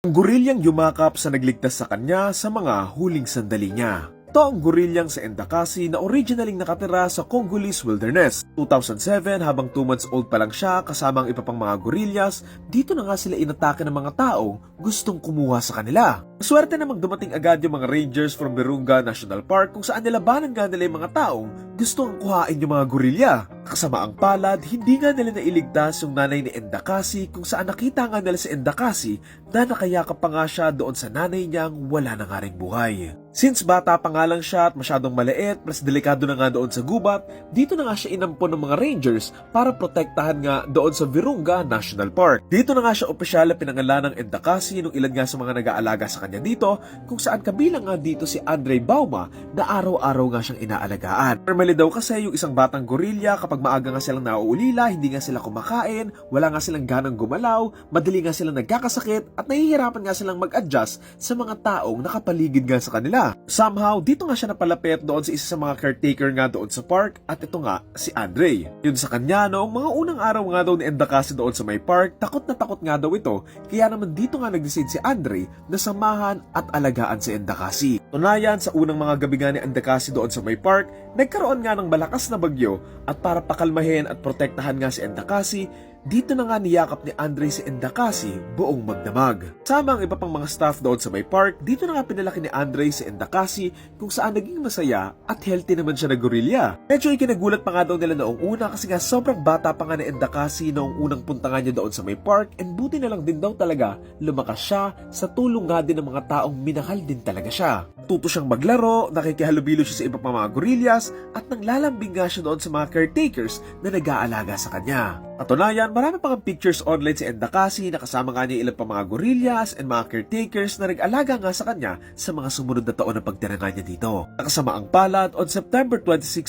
Ang gorilyang yumakap sa nagligtas sa kanya sa mga huling sandali niya. Ito ang gorilyang sa Endacassi na originaling nakatira sa Congolese wilderness. 2007 habang 2 months old pa lang siya kasama ang iba pang mga gorilyas, dito na nga sila inatake ng mga taong gustong kumuha sa kanila. Swerte namang dumating agad yung mga rangers from Virunga National Park kung saan nilabanan nga nila yung mga taong gustong kuhain yung mga gorilya. Kasama ang palad, hindi nga nila nailigtas yung nanay ni Endacassi kung saan nakita nga nila si Endacassi na nakayakap pa nga siya doon sa nanay niyang wala na nga ring buhay. Since bata pa nga lang siya at masyadong maliit plus delikado na nga doon sa gubat, dito na nga siya inampon ng mga rangers para protektahan nga doon sa Virunga National Park. Dito na nga siya opisyal na pinangalan ng Endacassi nung ilan nga sa mga nag-aalaga sa kanya dito kung saan kabilang nga dito si Andre Bauma na araw-araw nga siyang inaalagaan. Normally daw kasi yung isang batang gorilya kapag maaga nga silang nauulila, hindi nga sila kumakain, wala nga silang ganang gumalaw, madali nga silang nagkakasakit at nahihirapan nga silang mag-adjust sa mga taong nakapaligid nga sa kanila. Somehow, dito nga siya napalapit doon sa isa sa mga caretaker nga doon sa park at ito nga si Andre. Yun sa kanya, noong mga unang araw nga daw ni Endacassi doon sa may park, takot na takot nga daw ito, kaya naman dito nga nag-decide si Andre na samahan at alagaan si Endacassi. Tunayan, sa unang mga gabi nga ni Endacassi doon sa may park, nagkaroon nga ng malakas na bagyo at para pakalmahin at protektahan nga si Endacassi, dito na nga niyakap ni Andre si Endacassi buong magdamag. Sama ang iba pang mga staff doon sa may park, dito na nga pinalaki ni Andre si Endacassi kung saan naging masaya at healthy naman siya na gorilya. Medyo ikinagulat pa nga daw nila noong una kasi nga sobrang bata pa nga ni Endacassi noong unang punta nga niya doon sa may park and buti na lang din daw talaga lumakas siya sa tulong nga din ng mga taong minahal din talaga siya. Tuto siyang maglaro, nakikihalubilo siya sa iba pang mga gorilyas at nanglalambing nga siya doon sa mga caretakers na nag-aalaga sa kanya. Katunayan, marami pang pictures online si Endacassi na kasama nga niya ilang pa mga gorilyas and mga caretakers na nag-alaga nga sa kanya sa mga sumunod na taon ng pagtira nga niya dito. Nakasama ang palad, on September 26,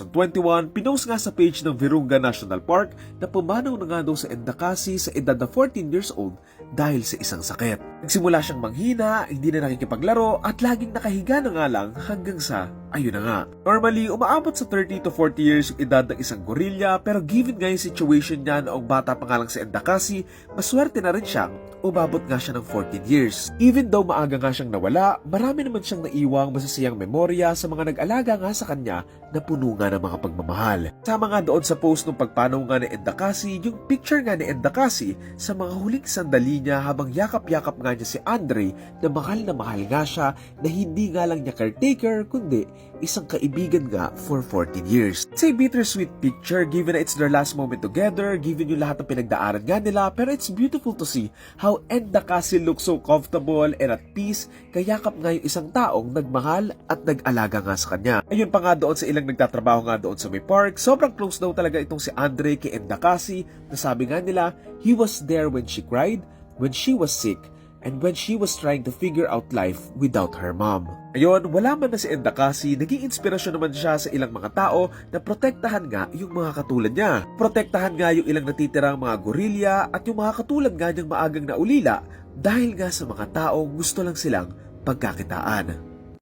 2021, pinost nga sa page ng Virunga National Park na pumanaw na nga daw sa Endacassi sa edad na 14 years old dahil sa isang sakit. Nagsimula siyang manghina, hindi na nakikipaglaro at laging nakahiga na nga lang hanggang sa ayun na nga. Normally, umaabot sa 30 to 40 years yung edad ng isang gorilya pero given nga yung situation niya noong bata pa nga lang si Endacassi, maswerte na rin siyang umabot nga siya ng 14 years. Even though maaga nga siyang nawala, marami naman siyang naiwang masasayang memorya sa mga nag-alaga nga sa kanya na puno nga ng mga pagmamahal. Sama nga doon sa post ng pagpanaw nga ni Endacassi, yung picture nga ni Endacassi sa mga huling sandali niya habang yakap-yakap nga niya si Andre na mahal nga siya na hindi nga lang niya caretaker kundi isang kaibigan nga for 14 years. It's a bittersweet picture given na it's their last moment together, given yung lahat ng pinagdaanan nga nila, pero it's beautiful to see how Endacassi looks so comfortable and at peace, kayakap nga yung isang taong nagmahal at nag-alaga nga sa kanya. Ayun pa nga doon sa ilang nagtatrabaho nga doon sa may park, sobrang close daw talaga itong si Andre kay Endacassi, na sabi nga nila, he was there when she cried, when she was sick, and when she was trying to figure out life without her mom. Ayun, wala man na si Endacassi, naging inspirasyon naman siya sa ilang mga tao na protektahan nga yung mga katulad niya. Protektahan nga yung ilang natitirang mga gorilya at yung mga katulad nga niyang maagang naulila dahil nga sa mga taong gusto lang silang pagkakitaan.